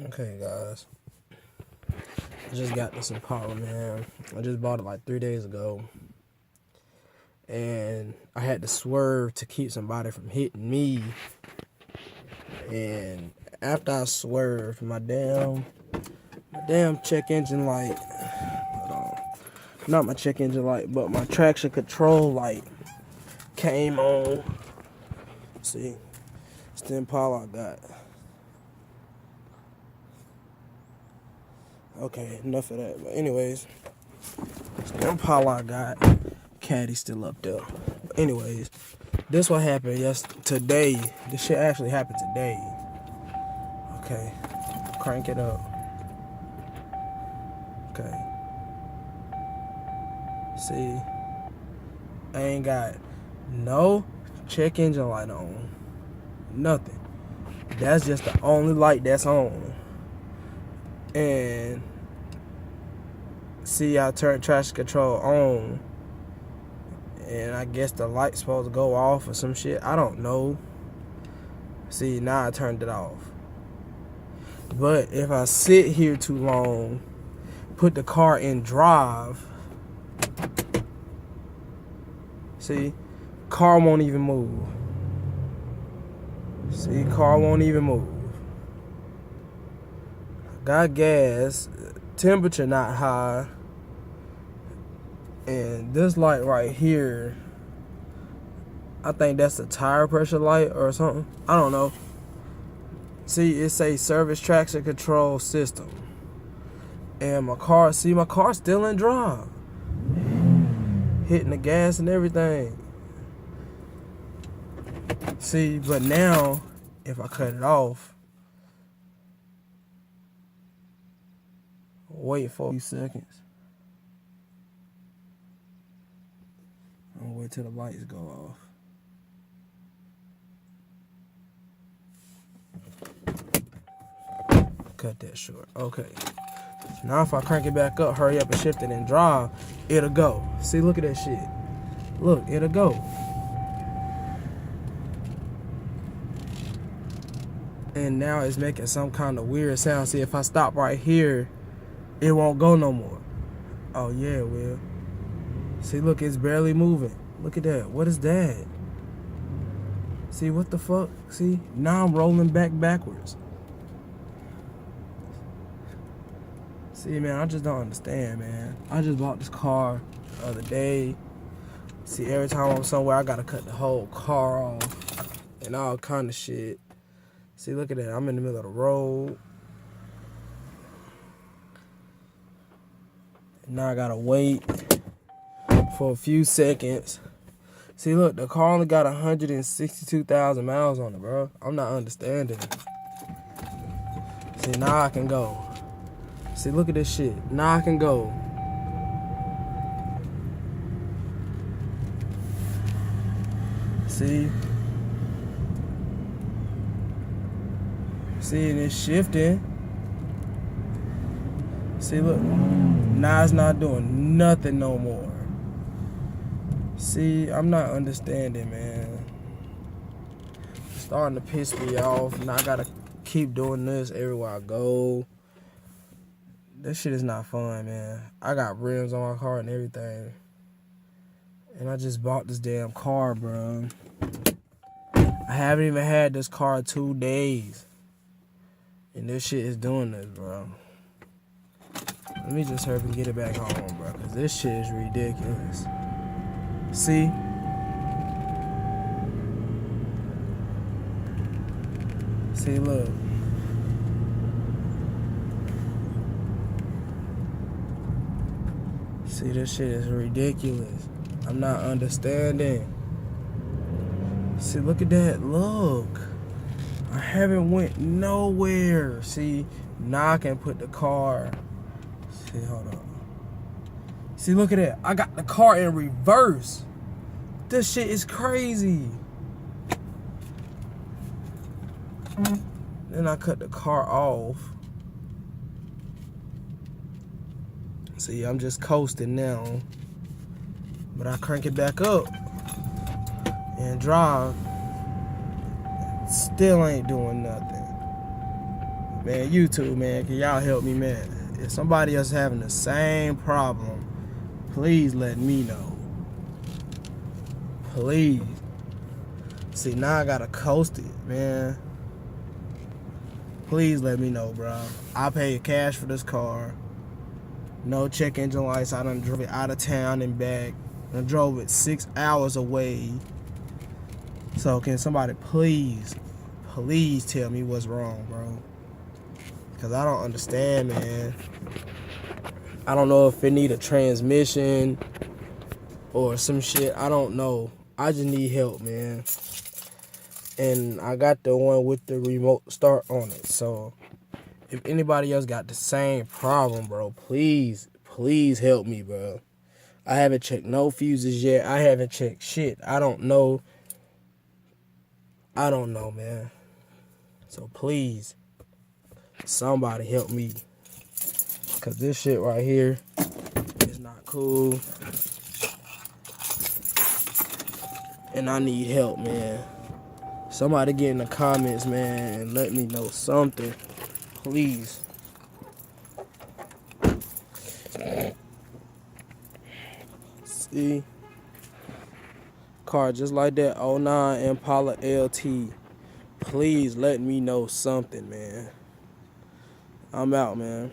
Okay, guys. I just got this impala, man. I just bought it like 3 days ago. And I had to swerve to keep somebody from hitting me. And after I swerved, my damn check engine light, hold on. Not my check engine light, but my traction control light came on. See, it's the impala I got. Okay, enough of that. But anyways, it's the impala I got. Caddy's still up there. But anyways, this what happened today. This shit actually happened today. Okay, crank it up. Okay. See, I ain't got no check engine light on. Nothing. That's just the only light that's on. And see, I turned traction control on. And I guess the light's supposed to go off or some shit. I don't know. See, now I turned it off. But if I sit here too long, put the car in drive, see, car won't even move. See, car won't even move. Got gas, temperature not high, and this light right here, I think that's the tire pressure light or something. I don't know. See, it say service traction control system. And my car's still in drive. Hitting the gas and everything. See, but now, if I cut it off, wait for a few seconds. I'll wait till the lights go off. Cut that short. Okay. Now if I crank it back up, hurry up and shift it and drive, it'll go. See, look at that shit. Look, it'll go. And now it's making some kind of weird sound. See, if I stop right here, it won't go no more. Oh yeah, it will. See, look, it's barely moving. Look at that. What is that? See, what the fuck? See, now I'm rolling backwards. See, man, I just don't understand, man. I just bought this car the other day. See, every time I'm somewhere, I gotta cut the whole car off and all kind of shit. See, look at that. I'm in the middle of the road. And now I gotta wait for a few seconds. See, look, the car only got 162,000 miles on it, bro. I'm not understanding. See, now I can go. See, look at this shit. Now I can go. See? See, it's shifting. See, look. Now it's not doing nothing no more. See, I'm not understanding, man. It's starting to piss me off. Now I gotta keep doing this everywhere I go. This shit is not fun, man. I got rims on my car and everything. And I just bought this damn car, bro. I haven't even had this car 2 days. And this shit is doing this, bro. Let me just hurry and get it back home, bro. Because this shit is ridiculous. See? See, look. See, this shit is ridiculous. I'm not understanding. See, look at that. Look. I haven't went nowhere. See, now I can put the car. See, hold on. See, look at that. I got the car in reverse. This shit is crazy. Then I cut the car off. See, I'm just coasting now. But I crank it back up and drive. Still ain't doing nothing. Man, YouTube, man, can y'all help me, man? If somebody else having the same problem, please let me know. Please. See, now I gotta coast it, man. Please let me know, bro. I paid cash for this car. No check engine lights. I done drove it out of town and back. I drove it 6 hours away. So can somebody please tell me what's wrong, bro? Because I don't understand, man. I don't know if it need a transmission or some shit. I don't know. I just need help, man. And I got the one with the remote start on it. So if anybody else got the same problem, bro, please help me, bro. I haven't checked no fuses yet. I haven't checked shit. I don't know, man. So please, somebody help me. Because this shit right here is not cool. And I need help, man. Somebody get in the comments, man, and let me know something. Please. See? Car just like that 09 Impala LT. Please let me know something, man. I'm out, man.